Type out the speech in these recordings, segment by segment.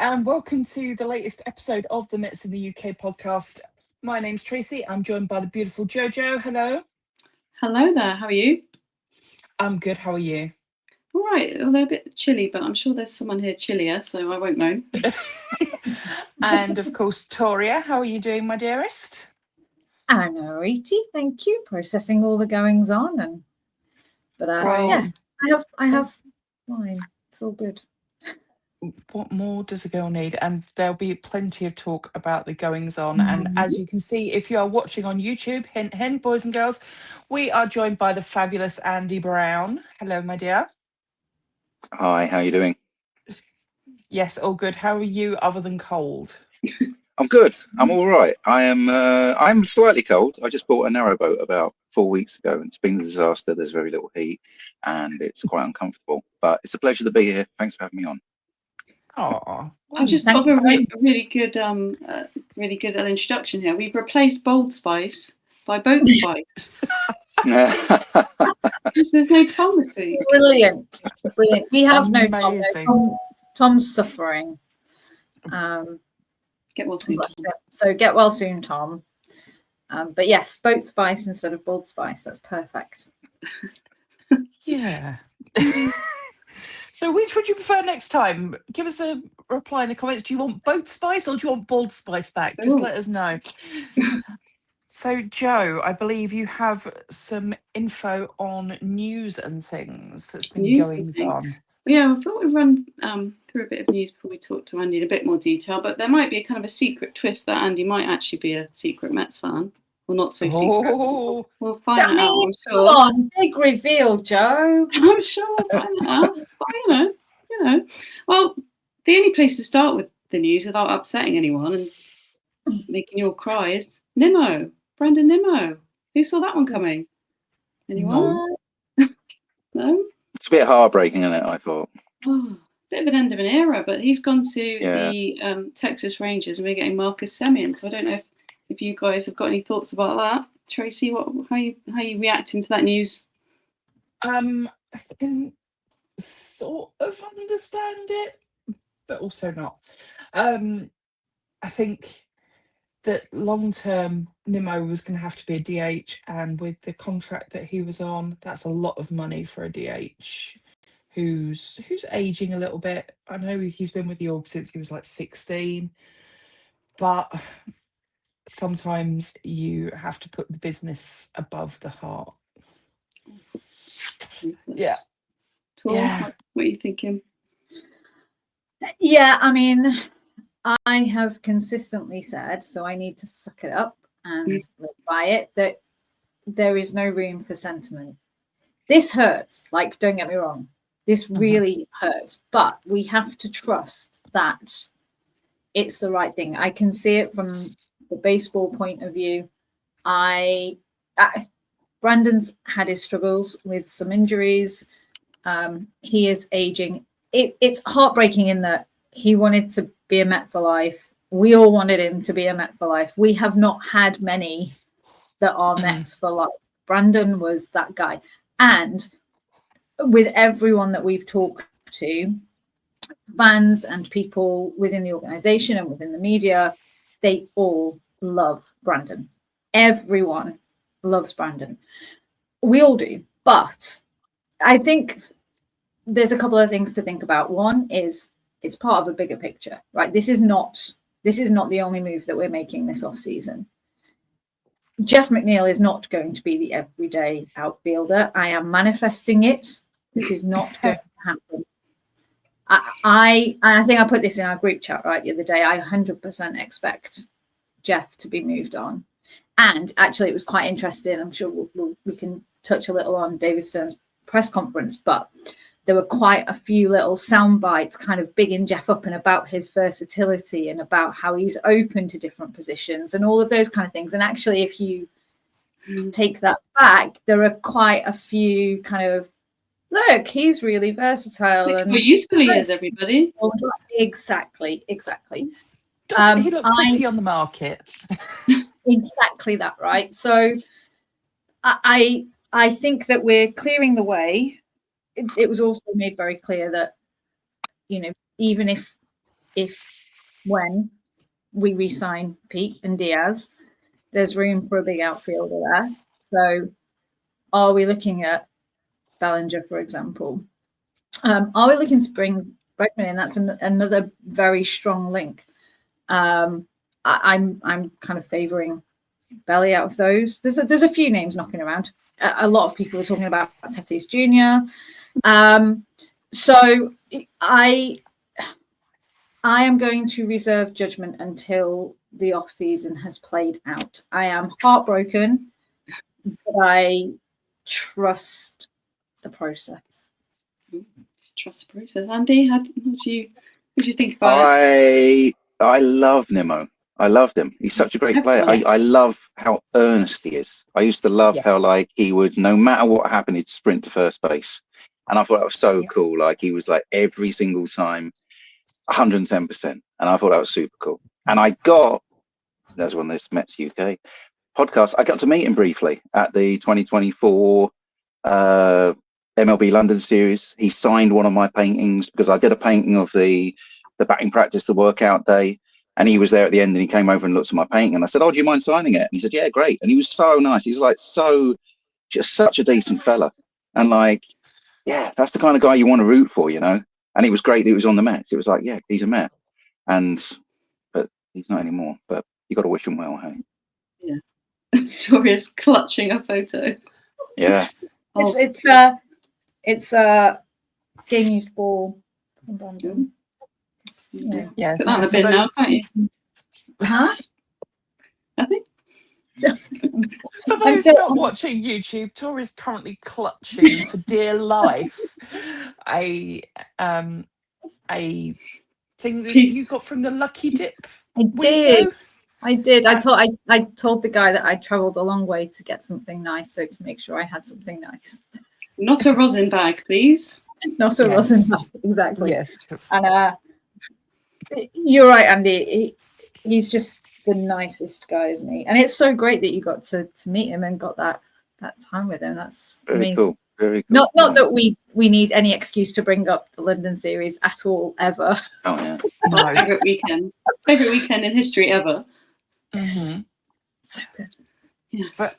and welcome to the latest episode of the Mets in the UK podcast. My name's Tracey. I'm joined by the beautiful Jojo. Hello. Hello there. How are you? I'm good. How are you? All right. Well, they're a bit chilly, but I'm sure there's someone here chillier, so I won't know. And of course, Toria. How are you doing, my dearest? I'm alrighty, thank you. Processing all the goings on, I have fine. It's all good. What more does a girl need? And there'll be plenty of talk about the goings on. And as you can see, if you are watching on YouTube, hint, hint, boys and girls, we are joined by the fabulous Andy Brown. Hello, my dear. Hi, how are you doing? Yes, all good. How are you other than cold? I'm good. I'm all right. I'm slightly cold. I just bought a narrowboat about 4 weeks ago, and it's been a disaster. There's very little heat, and it's quite uncomfortable. But it's a pleasure to be here. Thanks for having me on. Oh, I've just got a really good introduction here. We've replaced Bold Spice by Boat Spice. There's no Tom this week. Brilliant. We have amazing. no Tom. Tom's suffering. Get well soon. So get well soon, Tom. But yes, Boat Spice instead of Bold Spice. That's perfect. Yeah. So which would you prefer next time? Give us a reply in the comments. Do you want Boat Spice or do you want Bold Spice back? Just let us know. So, Joe, I believe you have some info on news and things that's been going on. Yeah, I thought we'd run through a bit of news before we talk to Andy in a bit more detail, but there might be a kind of a secret twist that Andy might actually be a secret Mets fan. Well, not so secret. We'll find that out, I'm sure. Come on, big reveal, Joe. I'm sure we'll find that out. But, you know. Well, the only place to start with the news without upsetting anyone and making you all cry is Nimmo. Brandon Nimmo. Who saw that one coming? Anyone? No? It's a bit heartbreaking, isn't it? I thought. Oh, bit of an end of an era, but he's gone to the Texas Rangers, and we're getting Marcus Semien. So I don't know if you guys have got any thoughts about that. Tracey, how you reacting to that news? I can sort of understand it, but also not. I think that long term Nimmo was going to have to be a DH, and with the contract that he was on, that's a lot of money for a DH who's aging a little bit. I know he's been with the org since he was like 16, but sometimes you have to put the business above the heart. Yeah. What are you thinking? Yeah, I mean, I have consistently said, so I need to suck it up and live by it, that there is no room for sentiment. This hurts, like, don't get me wrong. This really hurts, but we have to trust that it's the right thing. I can see it from the baseball point of view. Brandon's had his struggles with some injuries. He is aging. It's heartbreaking in that he wanted to be a Met for life. We all wanted him to be a Met for life. We have not had many that are Mets for life. Brandon was that guy. And with everyone that we've talked to, fans and people within the organization and within the media, they all love Brandon. Everyone loves Brandon. We all do. But I think there's a couple of things to think about. One is it's part of a bigger picture, right? This is not the only move that we're making this offseason. Jeff McNeil is not going to be the everyday outfielder. I am manifesting it. This is not going to happen. I think I put this in our group chat right the other day. I 100% expect Jeff to be moved on. And actually, it was quite interesting. I'm sure we can touch a little on David Stern's press conference, but there were quite a few little sound bites kind of bigging Jeff up and about his versatility and about how he's open to different positions and all of those kind of things. And actually, if you take that back, there are quite a few kind of, look, he's really versatile. Look how useful he is, everybody. Exactly. Doesn't he look pretty on the market? Exactly that, right? So I think that we're clearing the way. It was also made very clear that, even if when we re-sign Pete and Diaz, there's room for a big outfielder there. So are we looking at Bellinger, for example? Are we looking to bring Bregman in? That's another very strong link. I'm kind of favouring Belly out of those. There's a few names knocking around. A lot of people are talking about Tatis Jr. So I am going to reserve judgment until the off season has played out. I am heartbroken, but I trust the process. Just trust the process. Andy, what do you think about it? I love Nimmo. I loved him. He's such a great player. I love how earnest he is. I used to love how like he would, no matter what happened, he'd sprint to first base. And I thought that was so cool. Like he was like every single time 110%. And I thought that was super cool. And that's one of this Mets UK podcast. I got to meet him briefly at the 2024 MLB London series. He signed one of my paintings because I did a painting of the batting practice, the workout day. And he was there at the end and he came over and looked at my painting and I said, "Oh, do you mind signing it?" And he said, "Yeah, great." And he was so nice. He's like, just such a decent fella. And like, yeah, that's the kind of guy you want to root for, you know? And it was great that he was on the Mets. It was like, yeah, he's a Met. But he's not anymore. But you got to wish him well, hey? Yeah. Toria's clutching a photo. Yeah. It's a game used ball from Brandon. Yes. Put that on a bin now, can't you? Huh? Nothing? For those not watching YouTube, Toria's currently clutching for dear life a thing that you got from the Lucky Dip. I did. I told the guy that I travelled a long way to get something nice, so to make sure I had something nice. Not a rosin bag, please. Not a rosin bag, exactly. Yes. And you're right, Andy. He's just the nicest guy, isn't he? And it's so great that you got to meet him and got that time with him. That's very amazing. Cool. Very cool. Not that we need any excuse to bring up the London series at all, ever. Oh yeah. No. Favorite weekend in history ever. Mm-hmm. So good. Yes. But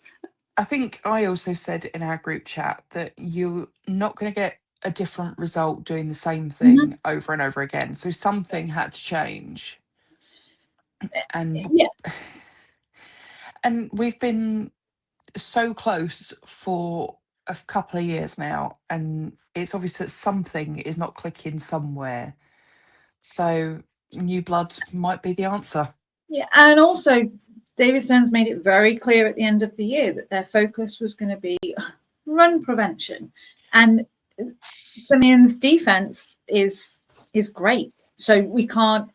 I think I also said in our group chat that you're not going to get a different result doing the same thing over and over again. So something had to change. And and we've been so close for a couple of years now, and it's obvious that something is not clicking somewhere. So new blood might be the answer. Yeah, and also David Stearns made it very clear at the end of the year that their focus was going to be run prevention, and Simeon's defense is great. So we can't,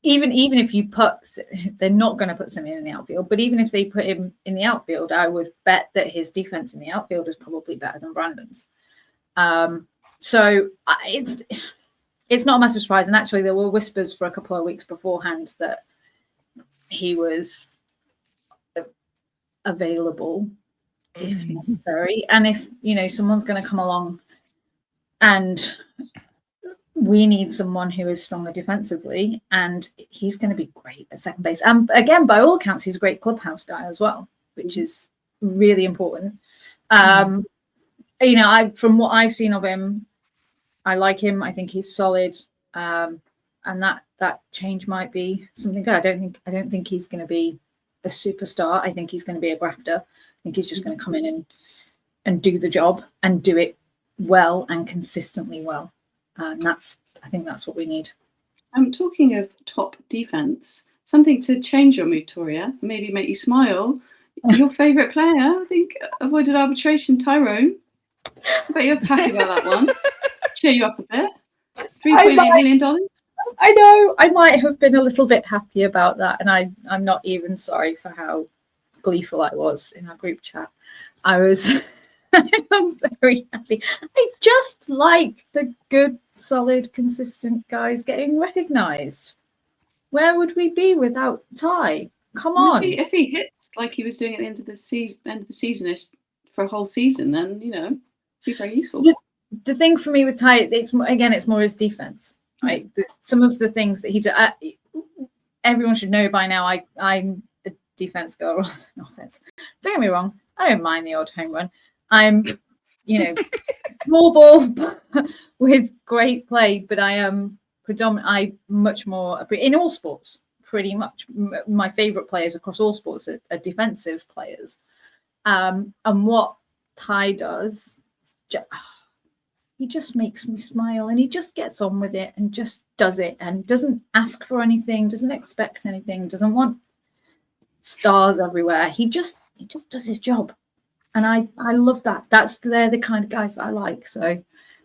even if you they're not going to put Simeon in the outfield, but even if they put him in the outfield, I would bet that his defense in the outfield is probably better than Brandon's. So it's not a massive surprise. And actually, there were whispers for a couple of weeks beforehand that he was available if necessary. And if, someone's going to come along and we need someone who is stronger defensively, and he's going to be great at second base. And again, by all accounts, he's a great clubhouse guy as well, which is really important. From what I've seen of him, I like him. I think he's solid. And that change might be something good. I don't think he's going to be a superstar. I think he's going to be a grafter. I think he's just going to come in and do the job and do it well and consistently well. And I think that's what we need. Talking of top defense, something to change your mood, Toria, maybe make you smile. Your favourite player, I think, avoided arbitration, Tyrone. I bet you're happy about that one. Cheer you up a bit. $3.8 million. I know. I might have been a little bit happy about that, and I'm not even sorry for how gleeful I was in our group chat. I'm very happy. I just like the good, solid, consistent guys getting recognised. Where would we be without Ty? Come on. If he hits like he was doing at the end of the season for a whole season, then it'd be very useful. The thing for me with Ty, it's more his defense. right? Some of the things that he does, everyone should know by now. I'm a defense girl rather than offense. Don't get me wrong, I don't mind the odd home run. I'm, small ball with great play, but I am I much more in all sports. Pretty much, my favorite players across all sports are defensive players. And what Ty does, he just makes me smile, and he just gets on with it and just does it, and doesn't ask for anything, doesn't expect anything, doesn't want stars everywhere. He just does his job, and I love that. They're the kind of guys that I like. So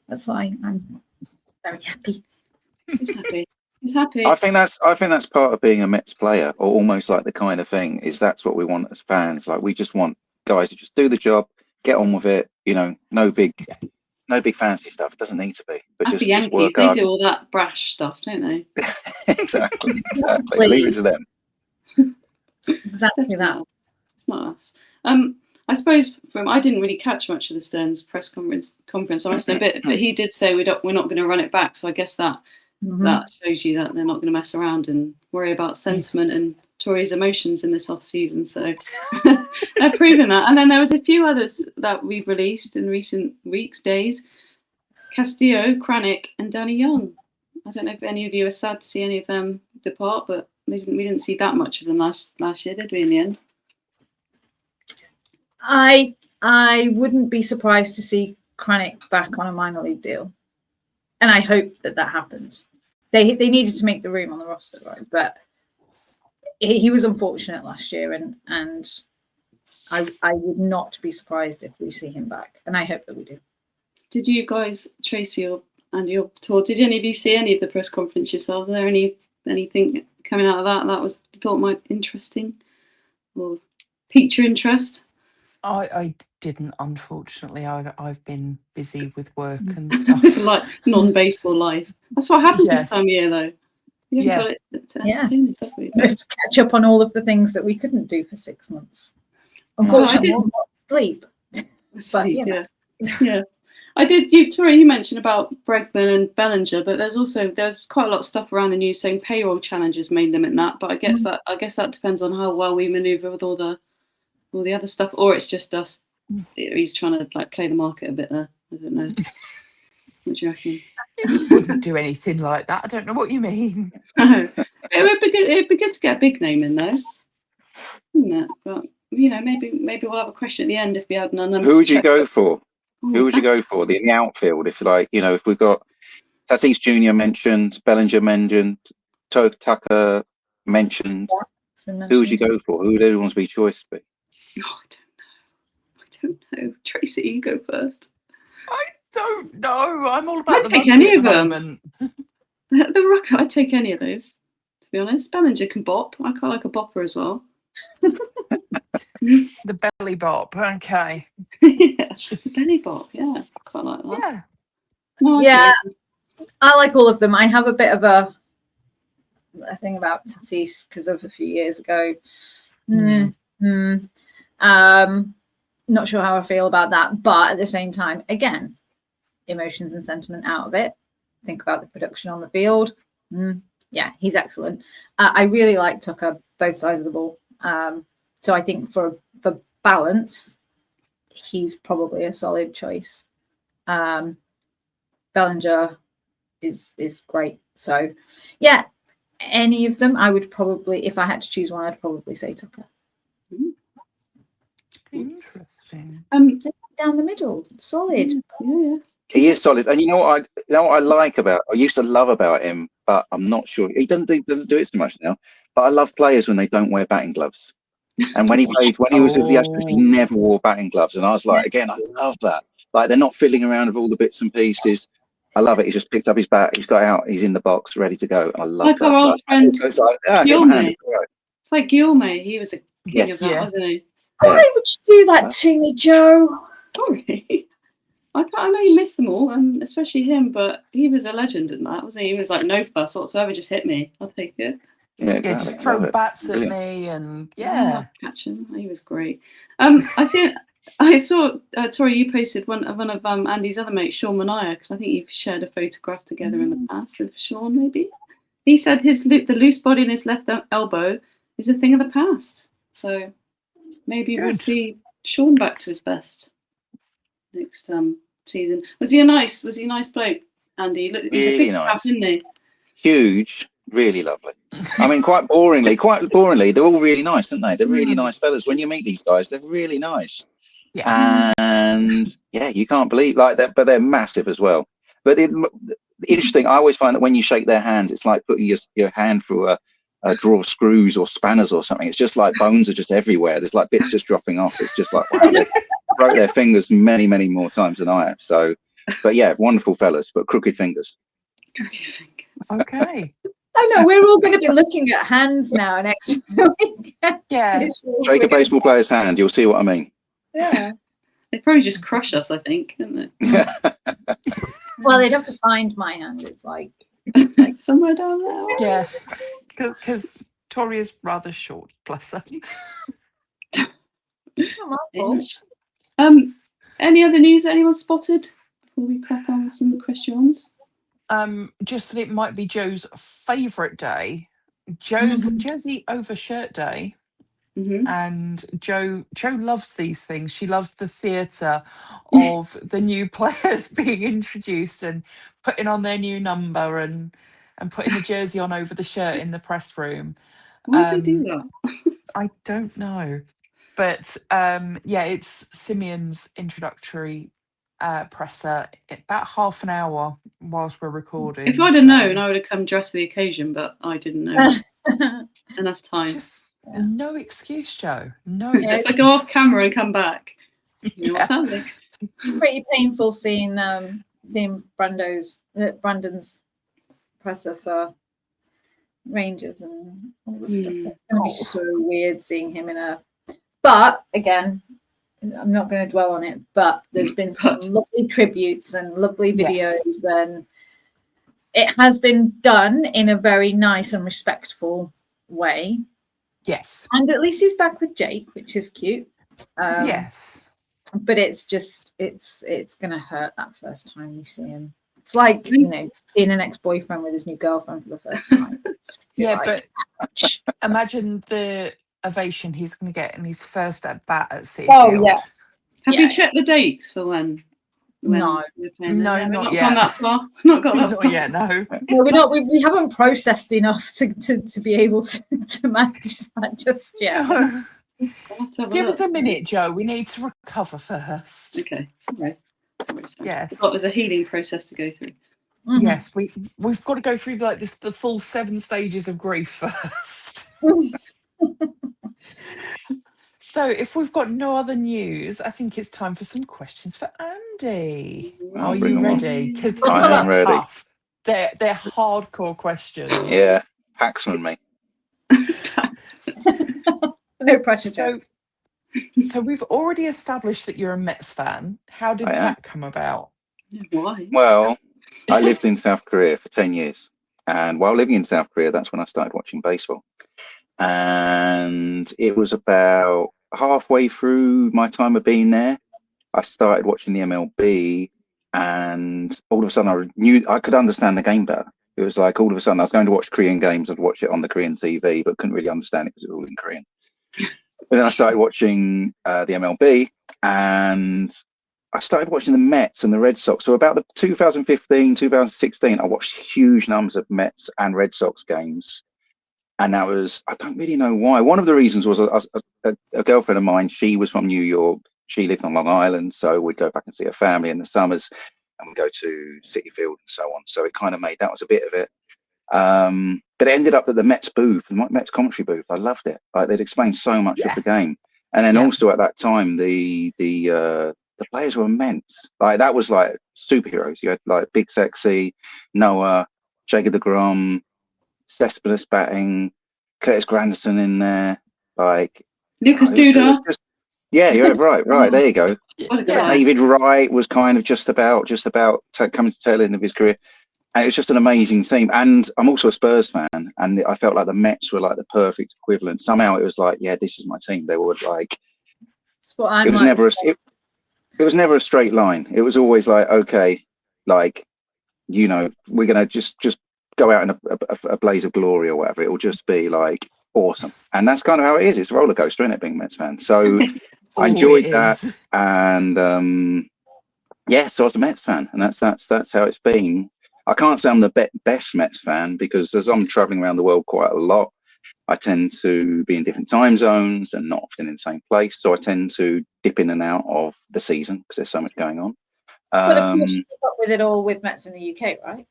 that's why I'm very happy. He's happy. He's happy. I think that's part of being a Mets player, or almost like the kind of thing is that's what we want as fans. Like we just want guys to just do the job, get on with it. No big fancy stuff. It doesn't need to be. But that's just the Yankees. Work they hard. do all that brash stuff, don't they? Exactly. Leave it to them. Exactly that. It's not us. I suppose I didn't really catch much of the Stearns press conference. I must admit, but he did say we're not going to run it back. So I guess that shows you that they're not going to mess around and worry about sentiment and Tori's emotions in this off season. So they're proving that. And then there was a few others that we've released in recent weeks, days. Castillo, Kranick, and Danny Young. I don't know if any of you are sad to see any of them depart, but we didn't see that much of them last year, did we? In the end. I wouldn't be surprised to see Kranick back on a minor league deal, and I hope that happens. They needed to make the room on the roster, right? But he was unfortunate last year, and I would not be surprised if we see him back, and I hope that we do. Did you guys, Tracey or Andy or Tor, did any of you see any of the press conference yourselves? Are there anything coming out of that was thought might be interesting or piqued your interest? I didn't, unfortunately. I've been busy with work and stuff. Like non-baseball life. That's what happens this time of year, though. You haven't got it to entertain yourself. We have to catch up on all of the things that we couldn't do for 6 months. Unfortunately, sleep. Yeah. I did. Toria, you mentioned about Bregman and Bellinger, but there's quite a lot of stuff around the news saying payroll challenges may limit that. But I guess that depends on how well we manoeuvre with all the other stuff, or it's just us. He's trying to play the market a bit there. I don't know. What do you reckon? He wouldn't do anything like that. I don't know what you mean. No. It'd be good to get a big name in though, wouldn't it? But maybe we'll have a question at the end if we had none. Who would you go for? Who would you go for in the outfield? If we've got Tatis Jr. mentioned, Bellinger mentioned, Tucker mentioned, who would you go for? Who would everyone's be choice be? Oh, I don't know. Tracey, you go first. I don't know. I'm all about I'd take any of them. The Rocket, I'd take any of those, to be honest. Bellinger can bop. I quite like a bopper as well. The belly bop, okay. Yeah, belly bop, yeah. Quite like that. Yeah. I like all of them. I have a bit of a thing about Tatis because of a few years ago. Not sure how I feel about that, but at the same time, again, emotions and sentiment out of it. Think about the production on the field. Yeah, he's excellent. I really like Tucker, both sides of the ball. So I think for balance, he's probably a solid choice. Bellinger is great. So yeah, any of them, I would probably, if I had to choose one, I'd probably say Tucker. Interesting. Down the middle, solid. Yeah. He is solid, and you know what I like about. I used to love about him, but I'm not sure he doesn't do it so much now. But I love players when they don't wear batting gloves. And when he was with the Astros, he never wore batting gloves, and I was like, again, I love that. Like they're not fiddling around with all the bits and pieces. I love it. He just picked up his bat, he's got out, he's in the box, ready to go. And I love that. Our old friend, so it's like, Guillaume. It's like Guillaume. He was a king of that, wasn't he? Why would you do that to me, Joe? Sorry. I know you missed them all, and especially him, but he was a legend in that, wasn't he? He was like, no fuss whatsoever, just hit me. I'll take it. Yeah, just throw bats at me and catch him. He was great. I see I saw Toria, you posted one of Andy's other mates, Sean Mania, because I think you've shared a photograph together in the past with Sean. Maybe he said the loose body in his left elbow is a thing of the past. So maybe we'll see Sean back to his best next season. Was he a nice bloke, Andy? Look, he's Really a big nice. chap, isn't he? Huge, really lovely. I mean, quite boringly, they're all really nice, aren't they? They're really nice fellas. When you meet these guys, they're really nice. Yeah. And yeah, you can't believe like that, but they're massive as well. But interesting, I always find that when you shake their hands, it's like putting your hand through a drawer of screws or spanners or something. It's just like bones are just everywhere. There's like bits just dropping off. It's just like, wow, they broke their fingers many, many more times than I have. So, but yeah, wonderful fellas, but crooked fingers. Okay. Oh no, we're all going to be looking at hands now next week. Yeah. Shake a baseball player's hand, you'll see what I mean. Yeah. They'd probably just crush us, I think, wouldn't Yeah. Well, they'd have to find my hand. It's like they? Somewhere down there. Yeah. Because Toria's rather short, bless her. it's not my fault. Any other news that anyone spotted before we crack on with some questions? Just that it might be Joe's favourite day, Joe's jersey over shirt day. And Joe loves these things. She loves the theatre of the new players being introduced and putting on their new number and putting the jersey on over the shirt in the press room. Why do they do that? I don't know. But yeah, it's Simeon's introductory presser, about half an hour whilst we're recording. If I'd have known, I would have come dressed for the occasion, but I didn't know. Enough time. Just no excuse, Joe. No Yeah, excuse. I go off camera and come back. You know what's happening. Pretty painful seeing Brandon's presser for Rangers and all this stuff. It's going to be so weird seeing him in a. But again, I'm not going to dwell on it. But there's been some lovely tributes and lovely videos, and it has been done in a very nice and respectful way. Yes. And at least he's back with Jake, which is cute. Yes. But it's just it's gonna hurt that first time you see him. It's like, you know, seeing an ex-boyfriend with his new girlfriend for the first time. Yeah, but imagine the ovation he's going to get in his first at bat at City Field. Yeah. Have you checked the dates for when No. No, not yet. Gone that far. Not got that Not far. yet, no. No, we're not. We haven't processed enough to be able to manage that just yet. No. I'll have to have a Give look. us a minute, Joe. We need to recover first. Okay, sorry. Yes. There's a healing process to go through. Mhm. Yes, we've got to go through like this, the full 7 stages of grief first. So if we've got no other news, I think it's time for some questions for Andy. Are bring you them on. ready? Because I am they're ready. tough. They're hardcore questions. Yeah, Paxman me. No pressure, Joe. So we've already established that you're a Mets fan. How did I am. that come about? Why? Well, I lived in South Korea for 10 years. And while living in South Korea, that's when I started watching baseball. And it was about halfway through my time of being there, I started watching the MLB. And all of a sudden, I knew I could understand the game better. It was like all of a sudden I was going to watch Korean games. I'd watch it on the Korean TV, but couldn't really understand it because it was all in Korean. And then I started watching the MLB, and I started watching the Mets and the Red Sox. So about the 2015, 2016, I watched huge numbers of Mets and Red Sox games. And that was, I don't really know why. One of the reasons was a girlfriend of mine, she was from New York. She lived on Long Island. So we'd go back and see her family in the summers, and we'd go to City Field and so on. So it kind of made, that was a bit of it. But it ended up that the Mets booth, the Mets commentary booth, I loved it. Like, they'd explain so much of the game. And then also at that time, the players were immense. Like, that was like superheroes. You had like Big Sexy, Noah, Jacob DeGrom, Cespedes batting, Curtis Granderson in there, like Lucas Duda. Yeah, you're right. There you go. What a guy. David Wright was kind of just about coming to the tail end of his career. And it was just an amazing team. And I'm also a Spurs fan, and I felt like the Mets were like the perfect equivalent. Somehow it was like, yeah, this is my team. They were like, That's what I It was might never say. it was never a straight line. It was always like, okay, like, you know, we're gonna just go out in a blaze of glory or whatever. It will just be like awesome, and that's kind of how it is. It's a roller coaster, isn't it, being a Mets fan? So I enjoyed that, and yeah, so I was a Mets fan, and that's how it's been. I can't say I'm the best Mets fan because as I'm traveling around the world quite a lot, I tend to be in different time zones and not often in the same place. So I tend to dip in and out of the season because there's so much going on. But of course, you got with it all with Mets in the UK, right?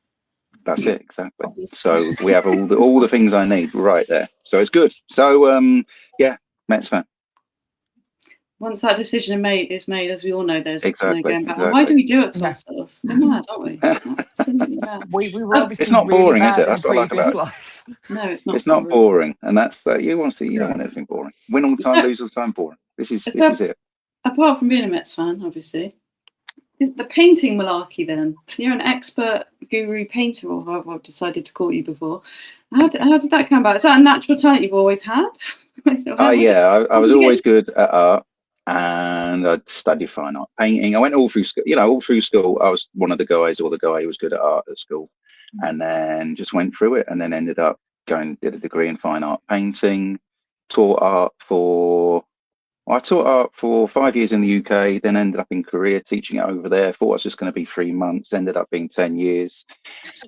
That's it, exactly. Obviously. So we have all the things I need right there. So it's good. So yeah, Mets fan. Once that decision is made, as we all know, there's no going back. Exactly. Why do we do it to ourselves? We're mad, aren't we? Absolutely mad. We were obviously it's not really boring, bad is it? in That's a what I like previous about it. life. No, it's not. It's not boring, and that's that. You don't want anything boring. Win all the time, So- lose all the time, boring. This is it. Apart from being a Mets fan, obviously, is the painting malarkey then? You're an expert guru painter, or I've decided to call you before. How did that come about? Is that a natural talent you've always had? Yeah, I was always good at art, and I'd studied fine art, painting. I went all through school. All through school, I was one of the guys, or the guy who was good at art at school, and then just went through it, and then ended up did a degree in fine art painting. I taught art for 5 years in the UK, then ended up in Korea teaching it over there. Thought it was just going to be 3 months, ended up being 10 years.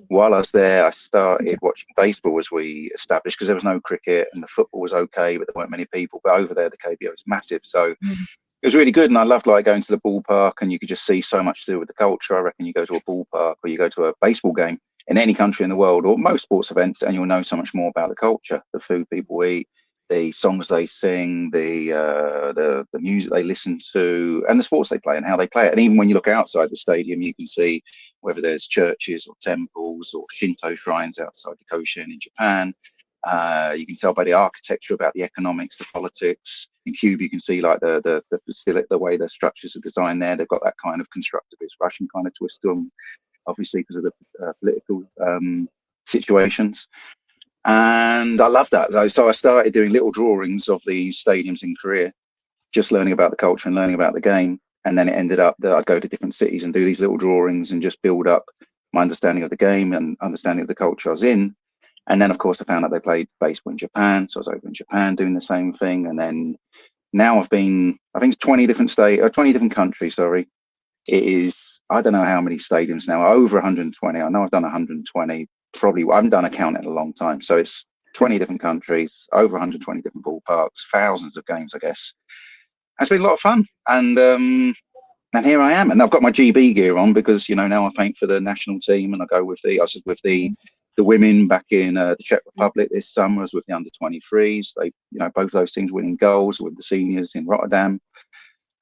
While I was there, I started watching baseball as we established, because there was no cricket and the football was okay, but there weren't many people. But over there, the KBO was massive. So it was really good. And I loved going to the ballpark, and you could just see so much to do with the culture. I reckon you go to a ballpark or you go to a baseball game in any country in the world, or most sports events, and you'll know so much more about the culture, the food people eat, the songs they sing, the music they listen to, and the sports they play and how they play it. And even when you look outside the stadium, you can see whether there's churches or temples or Shinto shrines outside the Koshin in Japan. You can tell by the architecture about the economics, the politics. In Cuba, you can see like the facility, the way the structures are designed there. They've got that kind of constructivist Russian kind of twist to them, obviously because of the political situations. And I love that. So I started doing little drawings of these stadiums in Korea, just learning about the culture and learning about the game. And then it ended up that I'd go to different cities and do these little drawings and just build up my understanding of the game and understanding of the culture I was in. And then, of course, I found out they played baseball in Japan. So I was over in Japan doing the same thing. And then now I've been, I think, 20 different countries, sorry. It is, I don't know how many stadiums now, over 120. I know I've done 120. Probably, I haven't done a count in a long time. So it's 20 different countries, over 120 different ballparks, thousands of games, I guess. It's been a lot of fun. And here I am. And I've got my GB gear on because, now I paint for the national team, and I was with the women back in the Czech Republic this summer. I was with the under 23s. They, both those teams winning goals with the seniors in Rotterdam.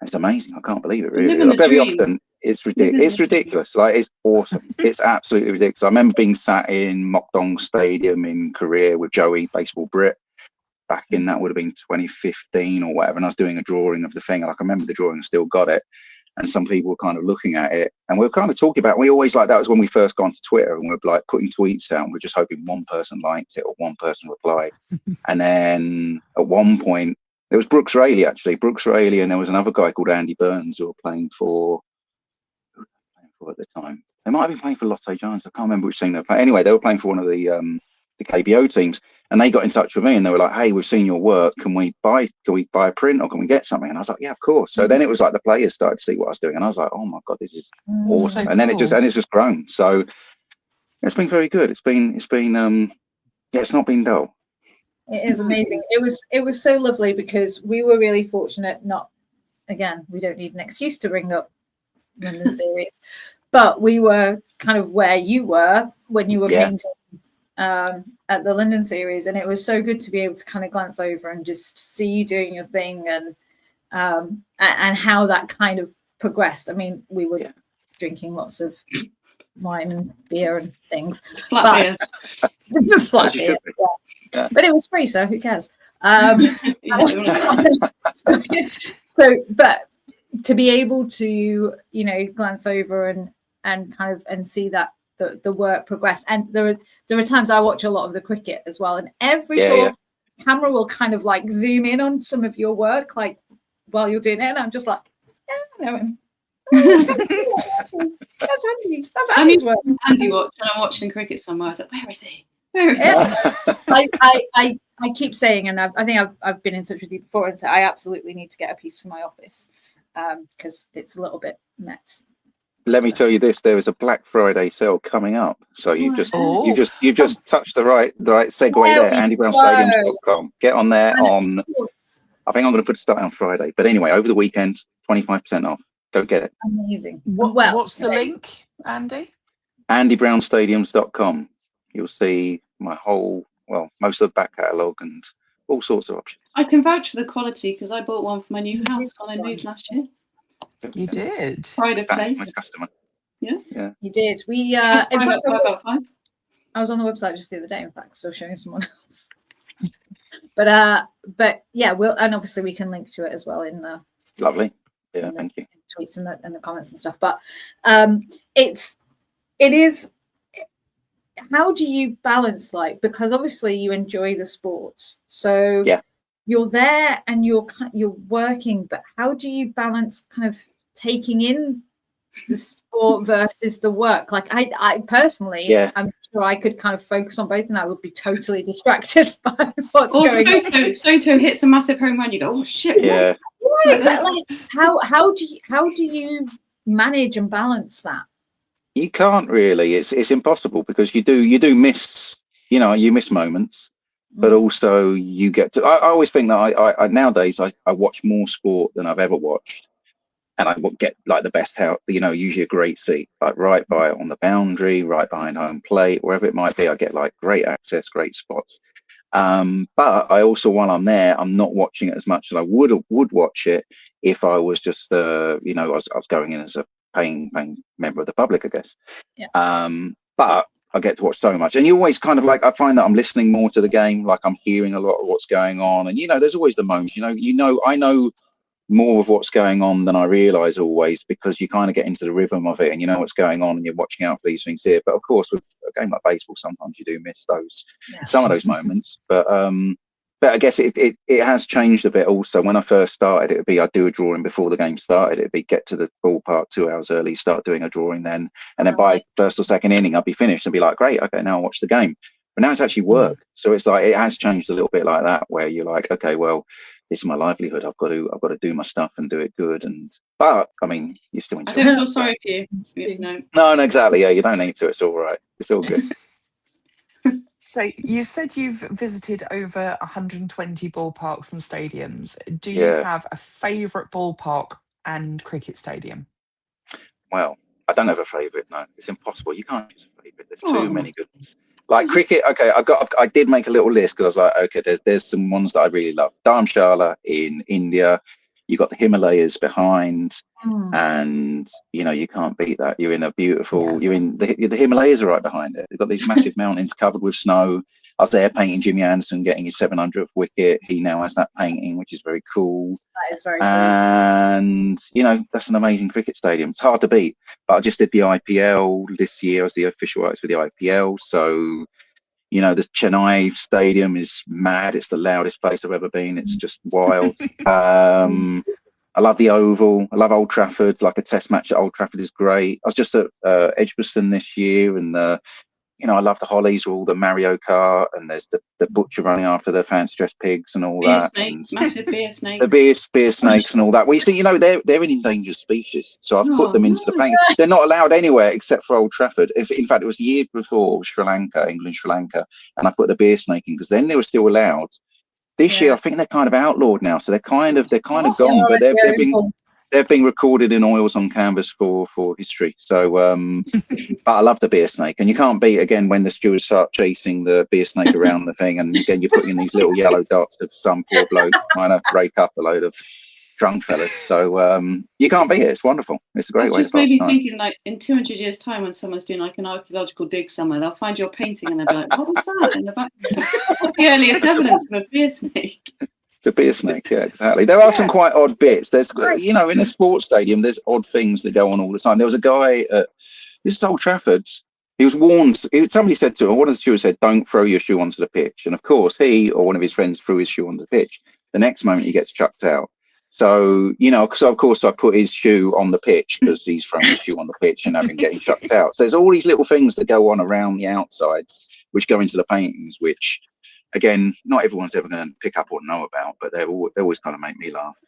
It's amazing. I can't believe it, really. Very often, it's ridiculous. It's ridiculous. Like, it's awesome. It's absolutely ridiculous. I remember being sat in Mokdong Stadium in Korea with Joey, baseball Brit, back in, that would have been 2015 or whatever. And I was doing a drawing of the thing. And I can remember the drawing, I still got it. And some people were kind of looking at it. And we were kind of talking about, we always that was when we first got onto Twitter, and we were like putting tweets out, and we're just hoping one person liked it or one person replied. And then at one point, it was Brooks Raley, actually. Brooks Raley, and there was another guy called Andy Burns who were playing for at the time. They might have been playing for Lotto Giants. I can't remember which team they were playing. Anyway, they were playing for one of the KBO teams, and they got in touch with me, and they were like, "Hey, we've seen your work. Can we buy a print, or can we get something?" And I was like, "Yeah, of course." So then it was like the players started to see what I was doing, and I was like, "Oh my God, this is awesome!" So and then cool. it's just grown. So it's been very good. It's not been dull. It is amazing. It was so lovely because we were really fortunate. Again, we don't need an excuse to bring up London series, but we were kind of where you were when you were painting at the London series, and it was so good to be able to kind of glance over and just see you doing your thing and how that kind of progressed. I mean, we were drinking lots of wine and beer and things. Flat beer. Yeah. But it was free, so who cares? But to be able to, glance over and kind of and see that the work progress. And there are times I watch a lot of the cricket as well, and every camera will kind of like zoom in on some of your work, like while you're doing it, and I'm just like, yeah, I know him. That's Andy. That's Andy's work. Andy watch, and I'm watching cricket somewhere. I was like, where is he? Where is he? I keep saying, and I think I've been in touch with you before, and said I absolutely need to get a piece for my office because it's a little bit Mets. Let me tell you this: there is a Black Friday sale coming up. So you've just touched the right segue there. AndyBrownStadiums.com. Get on there on. I think I'm going to put it start on Friday, but anyway, over the weekend, 25% off. Go get it. Amazing. What's the link, Andy? AndyBrownStadiums.com. You'll see my most of the back catalogue and all sorts of options. I can vouch for the quality because I bought one for my new house when I moved last year. You did. Pride of place. My customer. Yeah. You did. We I was on the website just the other day, in fact, so showing someone else. But yeah, and obviously we can link to it as well in the lovely. Yeah, thank you. Tweets and the comments and stuff. But it is. How do you balance, because obviously you enjoy the sports, so you're there and you're working, but how do you balance kind of taking in the sport versus the work? Like I personally, I'm sure I could kind of focus on both, and I would be totally distracted by what's going on. Soto hits a massive home run. You go, oh shit! Yeah, exactly. How do you manage and balance that? You can't really. It's impossible because you do miss. You miss moments, but also you get to. I always think that I nowadays I watch more sport than I've ever watched, and I would get like the best out. Usually a great seat, like right by on the boundary, right behind home plate, wherever it might be. I get like great access, great spots. But I also, while I'm there, I'm not watching it as much as I would watch it if I was just I was going in as a paying member of the public, I guess. But I get to watch so much, and you always kind of I find that I'm listening more to the game, like I'm hearing a lot of what's going on, and there's always the moments, I know more of what's going on than I realize always, because you kind of get into the rhythm of it and you know what's going on and you're watching out for these things here. But of course, with a game like baseball, sometimes you do miss some of those moments. But I guess it has changed a bit also. When I first started, it would be I'd do a drawing before the game started. It'd be get to the ballpark 2 hours early, start doing a drawing then, and then by first or second inning I'd be finished and be like, great, okay, now I'll watch the game. But now it's actually work. So it's like it has changed a little bit like that, where you're like, okay, well, this is my livelihood. I've got to do my stuff and do it good. But I mean, you still enjoy it. I don't feel sorry for you. No, exactly. Yeah, you don't need to. It's all right. It's all good. So you said you've visited over 120 ballparks and stadiums. Do you have a favourite ballpark and cricket stadium? Well, I don't have a favourite. No, it's impossible. You can't choose a favourite. There's too many good ones. Like cricket, okay, I did make a little list because I was like, okay, there's some ones that I really love. Dharamshala in India, you've got the Himalayas behind, and you can't beat that. You're in a beautiful, you're in the Himalayas are right behind it. They've got these massive mountains covered with snow. I was there painting Jimmy Anderson, getting his 700th wicket. He now has that painting, which is very cool. That is very cool. And that's an amazing cricket stadium. It's hard to beat. But I just did the IPL this year. I was the official rights for the IPL. So the Chennai stadium is mad. It's the loudest place I've ever been. It's just wild. I love the Oval. I love Old Trafford. Like a test match at Old Trafford is great. I was just at Edgbaston this year, and I love the Hollies, all the Mario Kart, and there's the butcher running after the fancy dressed pigs and all that. Massive beer snakes. The beer snakes and all that. Well, you see, they're an endangered species, so I've put them into the paint. They're not allowed anywhere except for Old Trafford. In fact, it was the year before England, Sri Lanka, and I put the beer snake in because then they were still allowed. This year, I think they're kind of outlawed now, so they're kind of gone, but they've been recorded in oils on canvas for history. So, but I love the beer snake, and you can't beat again when the stewards start chasing the beer snake around the thing, and then you're putting in these little yellow dots of some poor bloke trying to rake up a load of drunk fellas. So you can't beat it. It's wonderful. It's a great way to pass time. It's just maybe thinking in 200 years' time, when someone's doing an archaeological dig somewhere, they'll find your painting and they'll be like, "What was that in the background? What's the earliest evidence of a beer snake?" It's a beer snake, yeah, exactly. There are some quite odd bits. There's, in a sports stadium, there's odd things that go on all the time. There was a guy at this is Old Trafford. He was warned. Somebody said to him, one of the stewards said, "Don't throw your shoe onto the pitch." And of course, he or one of his friends threw his shoe on the pitch. The next moment, he gets chucked out. So, you know, because of course I put his shoe on the pitch because he's thrown his shoe on the pitch and having getting chucked out. So there's all these little things that go on around the outsides, which go into the paintings, which, again, not everyone's ever going to pick up or know about, but they always kind of make me laugh.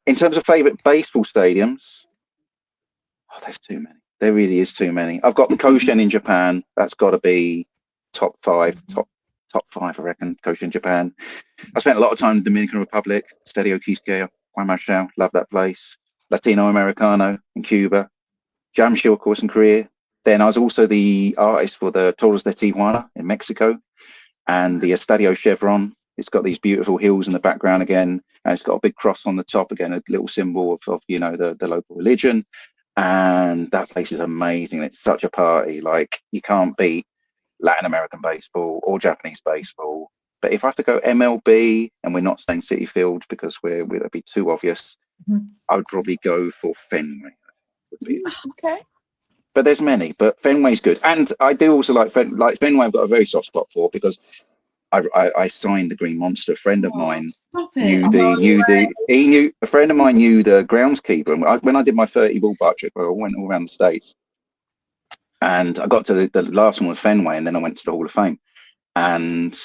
In terms of favourite baseball stadiums, oh, there's too many. There really is too many. I've got the Koshen in Japan. That's got to be top five, I reckon. Koshen in Japan. I spent a lot of time in the Dominican Republic. Estadio Quisqueya, Juan Marchal, love that place. Latino Americano in Cuba. Jamshid, of course, in Korea. Then I was also the artist for the Toros de Tijuana in Mexico, and the Estadio Chevron. It's got these beautiful hills in the background again, and it's got a big cross on the top again, a little symbol of you know, the local religion. And that place is amazing. It's such a party. Like, you can't beat Latin American baseball or Japanese baseball. But if I have to go MLB, and we're not saying Citi Field because that'd be too obvious, I would probably go for Fenway. Okay. But there's many, but Fenway's good. And I do also like Fenway. I've got a very soft spot for, because I signed the Green Monster. A friend of mine knew a friend of mine knew the groundskeeper. And when I did my 30 ballpark trip, I went all around the States, and I got to the last one was Fenway, and then I went to the Hall of Fame. And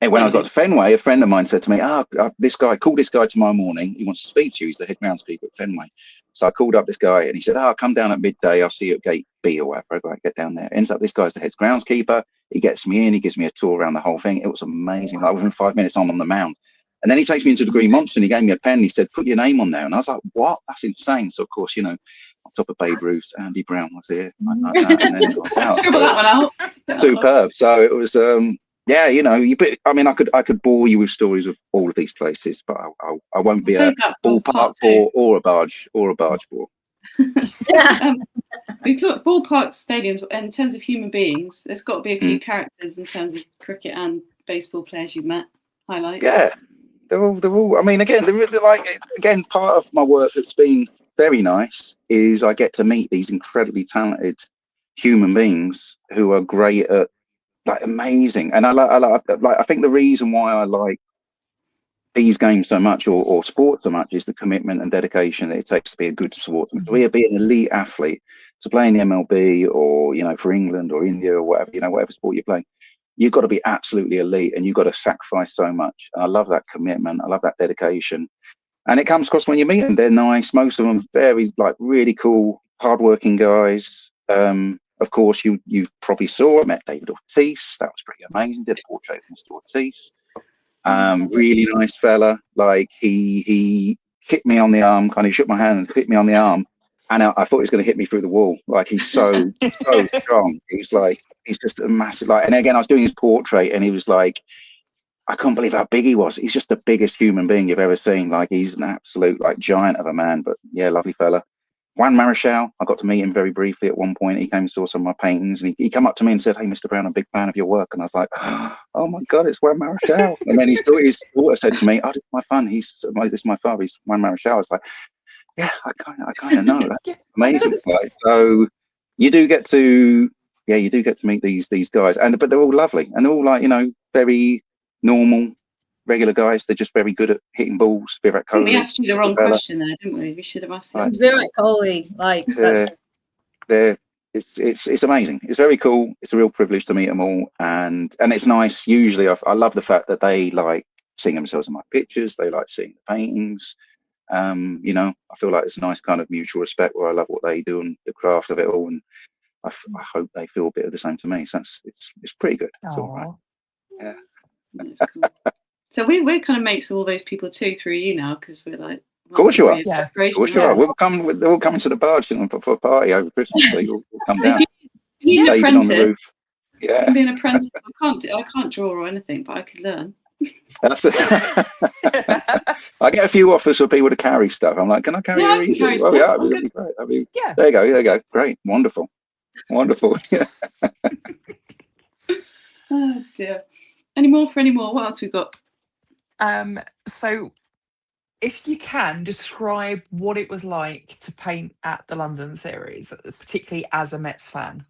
when I got to Fenway, a friend of mine said to me, call this guy tomorrow morning. He wants to speak to you. He's the head groundskeeper at Fenway. So I called up this guy, and he said, come down at midday. I'll see you at gate B or whatever. I go, get down there. Ends up this guy's the head groundskeeper. He gets me in. He gives me a tour around the whole thing. It was amazing. Like, within 5 minutes, I'm on the mound. And then he takes me into the Green Monster, and he gave me a pen. He said, put your name on there. And I was like, what? That's insane. So, of course, you know, on top of Babe Ruth, Andy Brown was here. Like that. And then it was out. Scribble that one out. Superb. So it was... yeah, you know, I mean, I could bore you with stories of all of these places, but I won't be a ballpark bore or a barge bore. We talk ballpark stadiums in terms of human beings. There's got to be a few characters in terms of cricket and baseball players you've met. Highlights. Yeah, they're all. I mean, again, part of my work that's been very nice is I get to meet these incredibly talented human beings who are great at. Like, amazing. And I think the reason why I like these games so much, or sport so much, is the commitment and dedication that it takes to be a good sportsman. To be an elite athlete, to play in the MLB, or, you know, for England or India or whatever, you know, whatever sport you're playing, you've got to be absolutely elite, and you've got to sacrifice so much. And I love that commitment. I love that dedication. And it comes across when you meet them. They're nice. Most of them very, like, really cool, hardworking guys. Of course, you probably saw, I met David Ortiz. That was pretty amazing. Did a portrait of Mr. Ortiz. Really nice fella. Like, he hit me on the arm, kind of shook my hand and hit me on the arm. And I thought he was going to hit me through the wall. Like, he's so strong. He's just a massive, like, and again, I was doing his portrait, and he was like, I couldn't believe how big he was. He's just the biggest human being you've ever seen. Like, he's an absolute, like, giant of a man. But yeah, lovely fella. Juan Marchal, I got to meet him very briefly at one point. He came and saw some of my paintings, and he came up to me and said, "Hey, Mr. Brown, I'm a big fan of your work." And I was like, "Oh my God, it's Juan Marchal!" And then his daughter said to me, "Oh, this is my son. This is my father. He's Juan Marchal." I was like, "Yeah, I kind of know. That's amazing." Like, so you do get to meet these guys, but they're all lovely, and they're all, like, you know, very normal, regular guys. They're just very good at hitting balls. Virat Kohli. We asked you the wrong question there, didn't we? We should have asked you. Virat Kohli, like, it's amazing. It's very cool. It's a real privilege to meet them all, and it's nice. Usually, I love the fact that they like seeing themselves in my pictures. They like seeing the paintings. You know, I feel like it's a nice kind of mutual respect where I love what they do and the craft of it all, and I hope they feel a bit of the same to me. So it's pretty good. It's all right. Yeah. That's cool. So we're kind of mates with all those people too through you now, because we're like. Of course you are. Yeah. Of course you are. They're all coming to the barge for a party over Christmas. So you'll come down. You need an apprentice. Yeah. You can be an apprentice. I can't draw or anything, but I could learn. That's it. I get a few offers for people to carry stuff. I'm like, can I carry your easel? Oh yeah, that'd be great. There you go. Great, wonderful. Yeah. Oh dear. Any more? What else we got? So if you can describe what it was like to paint at the London series, particularly as a Mets fan.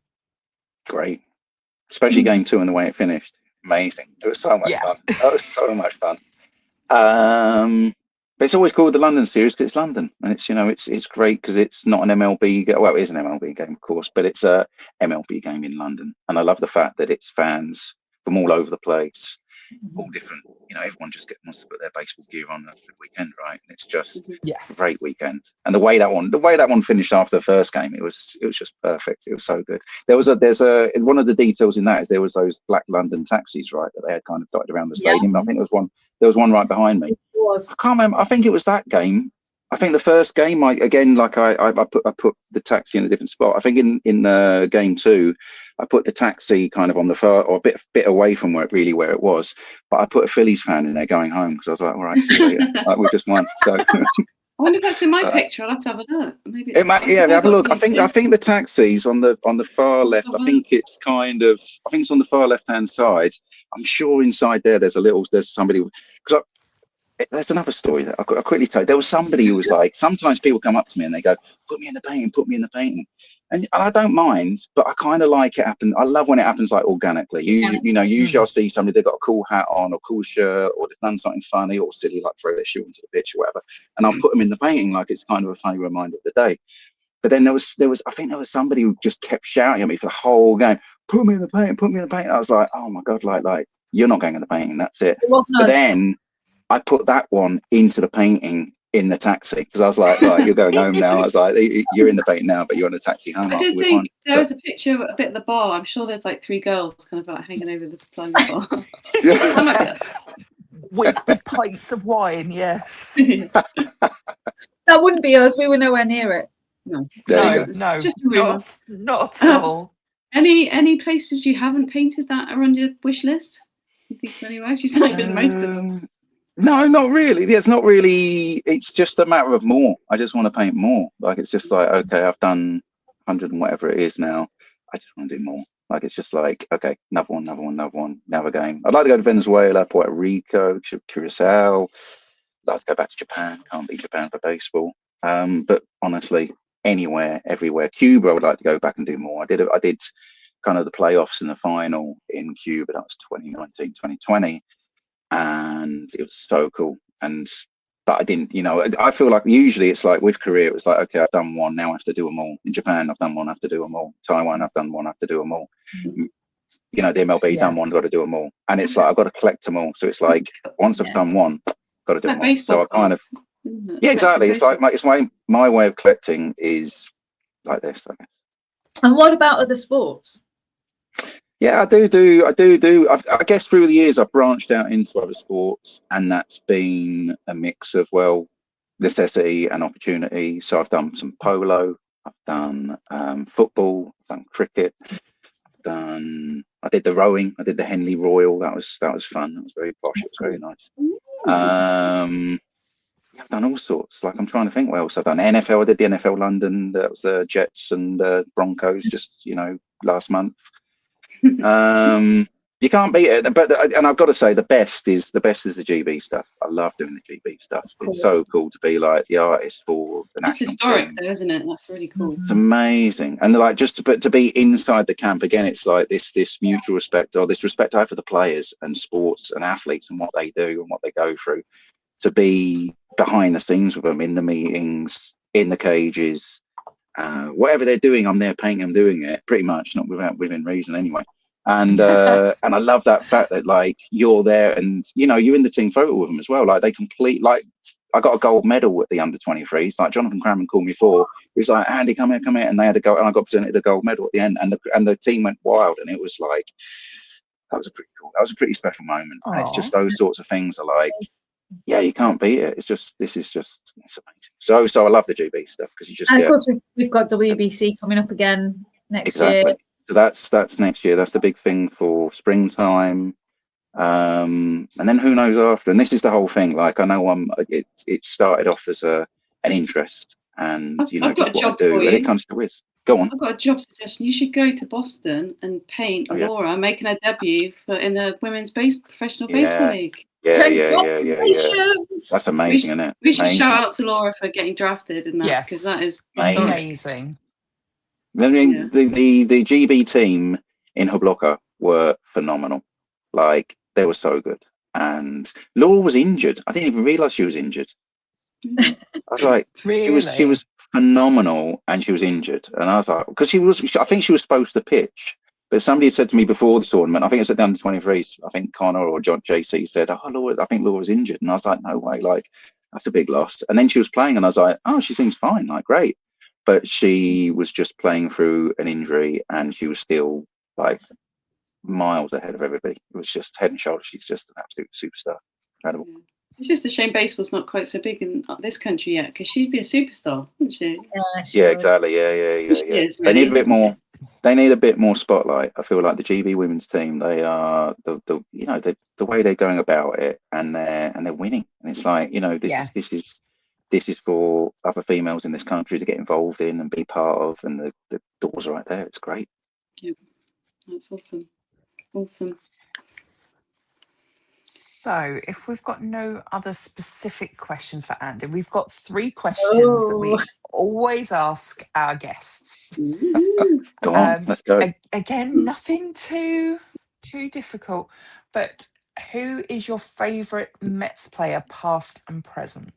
Great. Especially game 2 and the way it finished. Amazing. It was so much fun. That was so much fun. But it's always called the London Series because it's London, and it's it's great because it's not an MLB. Well, it is an MLB game, of course, but it's a MLB game in London, and I love the fact that it's fans from all over the place, all different. Everyone just wants to put their baseball gear on at the weekend, right? And it's just a great weekend. And the way that one finished after the first game, it was just perfect. It was so good. There's one of the details in that is there was those black London taxis, right, that they had kind of dotted around the stadium. I think there was one right behind me. I can't remember. I think it was that game. I think the first game, I put the taxi in a different spot. I think in the game 2, I put the taxi kind of on the far or a bit away from where it was. But I put a Phillies fan in there going home because I was like, all right, see you later. Like, we just won. So I wonder if that's in my picture. I'll have to have a look. Maybe it might. Yeah, have a look. I think the taxi's on the far left. I think it's on the far left hand side. I'm sure inside there's somebody because there's another story that I'll quickly tell you. There was somebody who was like, sometimes people come up to me and they go, put me in the painting. And I don't mind, but I kind of like it happen. I love when it happens like organically. Usually I'll see somebody, they've got a cool hat on or cool shirt or they've done something funny or silly, like throw their shoe into the pitch or whatever. And I'll put them in the painting like it's kind of a funny reminder of the day. But then there was I think there was somebody who just kept shouting at me for the whole game, put me in the painting. I was like, oh my God, like you're not going in the painting, that's it. It wasn't but us. Then I put that one into the painting in the taxi because I was like, right, you're going home now. I was like, you're in the painting now, but you're on the taxi home. I did think there was a picture a bit at the bar. I'm sure there's like 3 girls kind of like hanging over the side of the bar. with pints of wine, yes. That wouldn't be us. We were nowhere near it. No, just a rumour. Not at all. Any places you haven't painted that are on your wish list? You think anywhere? You signed most of them. No, not really. It's not really. It's just a matter of more. I just want to paint more. Like it's just like, okay, I've done 100 and whatever it is now. I just want to do more. Like it's just like, okay, another game. I'd like to go to Venezuela, Puerto Rico, Curacao. I'd like to go back to Japan. Can't beat Japan for baseball. But honestly, anywhere, everywhere. Cuba, I would like to go back and do more. I did kind of the playoffs and the final in Cuba. That was 2019, 2020. And it was so cool. But I didn't, I feel like usually it's like with Korea, it was like, okay, I've done one, now I have to do them all. In Japan, I've done one, I have to do them all. Taiwan, I've done one, I have to do them all. The MLB, done one, got to do them all. And it's like, I've got to collect them all. So it's like, once I've done one, got to do them all. So I kind of, exactly. It's like, my way of collecting is like this, I guess. And what about other sports? Yeah, I do. I guess through the years I've branched out into other sports, and that's been a mix of necessity and opportunity. So I've done some polo, I've done football, I've done cricket, I did the rowing, I did the Henley Royal. That was fun. That was very posh. It was very nice. I've done all sorts. Like I'm trying to think what else I've done. NFL, I did the NFL London. That was the Jets and the Broncos just last month. You can't beat it, and I've got to say the best is the GB stuff. I love doing the GB stuff. It's so cool to be like the artist for the national historic team. though, isn't it? That's really cool. It's amazing. And like just to be inside the camp again, it's like this mutual respect, or this respect I have for the players and sports and athletes and what they do and what they go through, to be behind the scenes with them in the meetings, in the cages, whatever they're doing, I'm there painting them doing it, pretty much, not within reason anyway. And and I love that fact that like you're there and you're in the team photo with them as well. Like they complete, like I got a gold medal at the under 23s. Like Jonathan Crammond called me for, he was like, Andy, come here, and they had a go, and I got presented a gold medal at the end, and the team went wild, and it was like that was a pretty special moment. And it's just those sorts of things are like, yeah, you can't beat it. It's amazing. So I love the GB stuff because you just of course we've got WBC coming up again next year. So that's next year. That's the big thing for springtime. And then who knows after? And this is the whole thing. Like I know it started off as an interest, and I've just what I do, and it comes to whiz. Go on. I've got a job suggestion. You should go to Boston and paint Laura making her debut in the women's professional baseball league. Yeah. That's amazing, isn't it? We should shout out to Laura for getting drafted in that, because that is amazing. I mean, the GB team in Hoboken were phenomenal. Like they were so good. And Laura was injured. I didn't even realise she was injured. I was like, Really? she was phenomenal, and she was injured, and I was like, because I think she was supposed to pitch, but somebody had said to me before the tournament, I think it was at the under 23s, I think Connor or John JC said, "Oh, Laura, I think Laura's injured," and I was like, "No way, like that's a big loss." And then she was playing, and I was like, "Oh, she seems fine, like great," but she was just playing through an injury, and she was still like miles ahead of everybody. It was just head and shoulders. She's just an absolute superstar. Incredible. Yeah. It's just a shame baseball's not quite so big in this country yet, because she'd be a superstar, wouldn't she? Yeah, exactly. Yeah. She is, They need a really. bit more. They need a bit more spotlight. I feel like the GB women's team. They are the way they're going about it, and they're winning. And it's like, this is for other females in this country to get involved in and be part of, and the doors are right there. It's great. Yeah, that's awesome. Awesome. So, if we've got no other specific questions for Andy, we've got 3 questions that we always ask our guests. Go on, let's go. Again, nothing too difficult, but who is your favourite Mets player, past and present?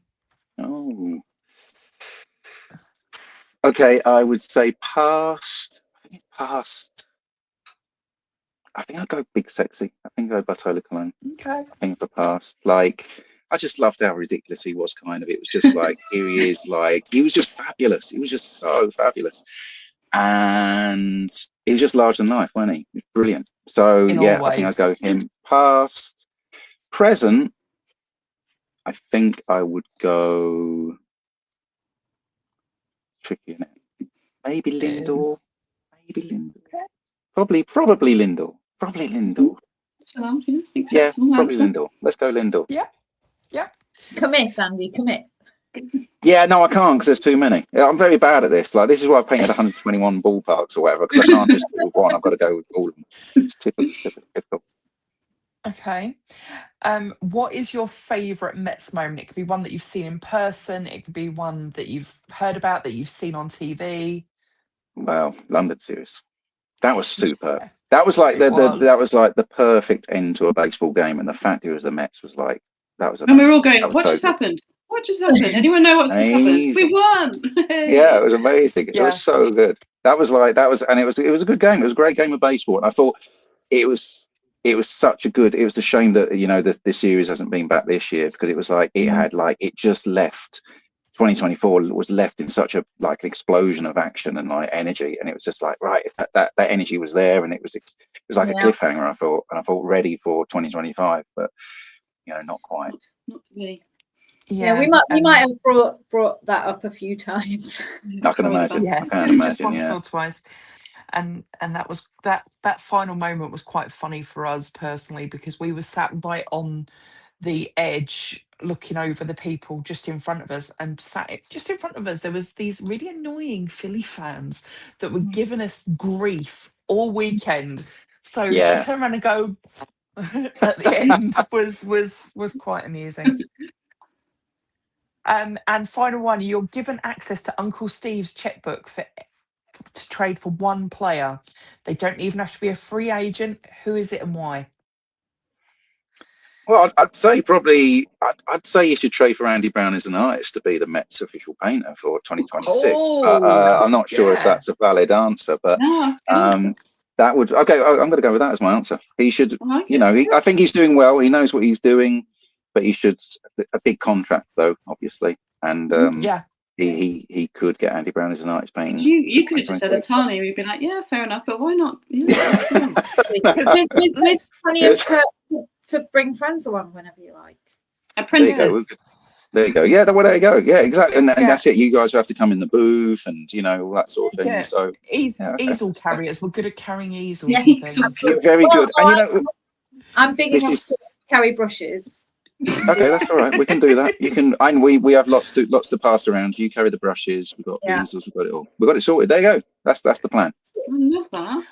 Oh, okay. I would say past. I think I'd go Big Sexy. I think I'd go Bartolo Colon. Okay. I think for past, like, I just loved how ridiculous he was. Kind of, it was just like, here he is, like, he was just fabulous. He was just so fabulous, and he was just larger than life, wasn't he? He was brilliant. So yeah, I think I'd go him. Past, present, I think I would go tricky, isn't it? Maybe Lindor. Okay. Probably Lindor. Probably Lindor. Yeah, probably Lindor. Let's go Lindor. Yeah. Commit, Andy, commit. Yeah, no, I can't because there's too many. I'm very bad at this. Like, this is why I've painted 121 ballparks or whatever, because I can't just do one. I've got to go with all of them. It's typical. Okay. What is your favourite Mets moment? It could be one that you've seen in person. It could be one that you've heard about, that you've seen on TV. Well, London series. That was superb. Yeah. That was like that was like the perfect end to a baseball game, and the fact it was the Mets was like, that was amazing. And we're all going, what just happened? What just happened? Anyone know what's just happened? We won. Yeah, it was amazing. Yeah. It was so good. And it was a good game. It was a great game of baseball. And I thought it was such a good. It was a shame that the series hasn't been back this year, because it was like it just left. 2024 was left in such a an explosion of action and like energy, and it was just like, right, if that energy was there, and it was like a cliffhanger. I thought ready for 2025, but not quite. Not to me. Yeah, we might have brought that up a few times. I can imagine. Yeah, I can imagine, just once or twice. And that was that final moment was quite funny for us personally, because we were sat right on the edge looking over the people just in front of us, and just in front of us there was these really annoying Philly fans that were giving us grief all weekend. So to turn around and go at the end was quite amusing. And final one, you're given access to Uncle Steve's checkbook to trade for one player. They don't even have to be a free agent. Who is it and why? Well, I'd say probably, I'd say you should trade for Andy Brown as an artist to be the Mets official painter for 2026. I'm not sure if that's a valid answer, but that would, okay, I'm going to go with that as my answer. He should, I think he's doing well. He knows what he's doing, but he should, a big contract though, obviously. And he could get Andy Brown as an artist painting. You could have just said Atani. We'd be like, yeah, fair enough, but why not? There's plenty of to bring friends along whenever you like. Apprentices. There you go. Yeah, there you go. Yeah, exactly. And that's it. You guys have to come in the booth and all that sort of thing. Yeah. So easel carriers. We're good at carrying easels. Yeah, and things. You're very good. And I'm big enough to carry brushes. Okay, that's all right. We can do that. You can. And we have lots to pass around. You carry the brushes. We've got easels. We've got it all. We've got it sorted. There you go. That's the plan. I love that.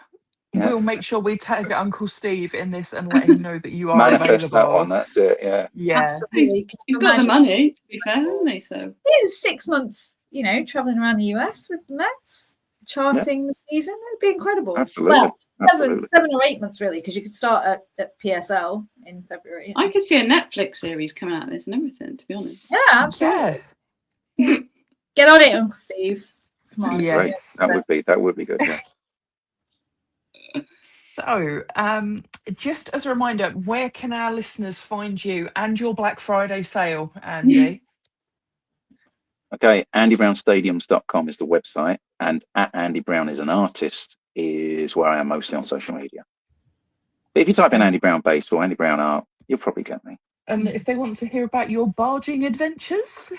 Yeah. We'll make sure we tag Uncle Steve in this and let him know that you are manifest available. That one. That's it. Yeah. Absolutely. He's got the money, to be fair, hasn't he? So it's 6 months, traveling around the US with the Mets, charting the season. It'd be incredible. Absolutely. Well, 7 or 8 months really, because you could start at PSL in February. I could see a Netflix series coming out of this and everything, to be honest. Yeah, absolutely. Get on it, Uncle Steve. Come on. Yeah. Great. Yes. That would be good. Yeah. So, just as a reminder, where can our listeners find you and your Black Friday sale, Andy? Okay, AndyBrownStadiums.com is the website, and at Andy Brown is an artist is where I am mostly on social media. But if you type in Andy Brown Baseball, Andy Brown Art, you'll probably get me. And if they want to hear about your barging adventures,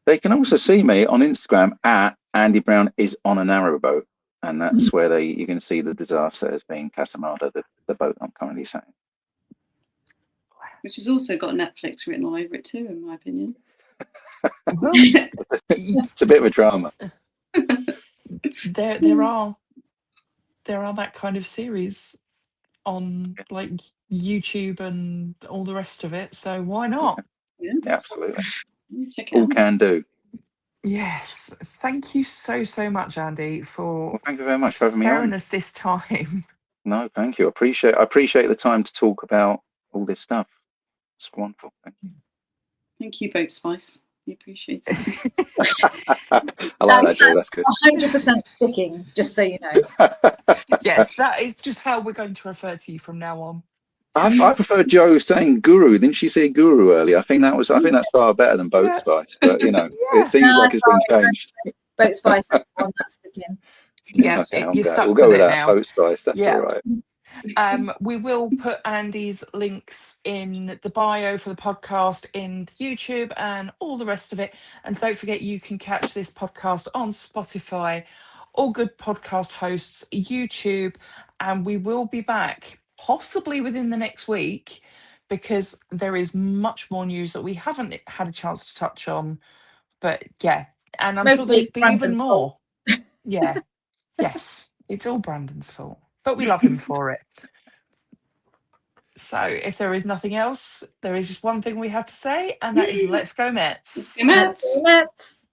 They can also see me on Instagram at Andy Brown is on a narrowboat, and that's where you can see the disaster as being Casamada, the boat I'm currently sailing. Which has also got Netflix written all over it too, in my opinion. well, It's a bit of a drama. there are that kind of series on like YouTube and all the rest of it. So why not? Yeah, Absolutely. check it All out. can do. Yes. Thank you so much, Andy, for Well, thank you very much for having me sparing on. us this time. No, thank you. I appreciate the time to talk about all this stuff. It's wonderful. Thank you. Thank you, Boat Spice. We appreciate it. I like that, Joe. That's good. 100% sticking, just so you know. Yes, that is just how we're going to refer to you from now on. I prefer Joe saying guru. Didn't she say guru earlier? I think that's far better than Boat Spice. But it seems like it's been changed. Boat Spice is the one that's sticking. Yeah, Okay, you're stuck we'll go with it that. now. Boat Spice. That's all right. We will put Andy's links in the bio for the podcast, in YouTube and all the rest of it. And don't forget, you can catch this podcast on Spotify, all good podcast hosts, YouTube, and we will be back possibly within the next week, because there is much more news that we haven't had a chance to touch on. But yeah, and I'm sure Mostly there'll be even Brandon's more. Yeah, yes, it's all Brandon's fault, but we love him for it. So if there is nothing else, there is just one thing we have to say, and that is let's go Mets. Let's go Mets. Let's.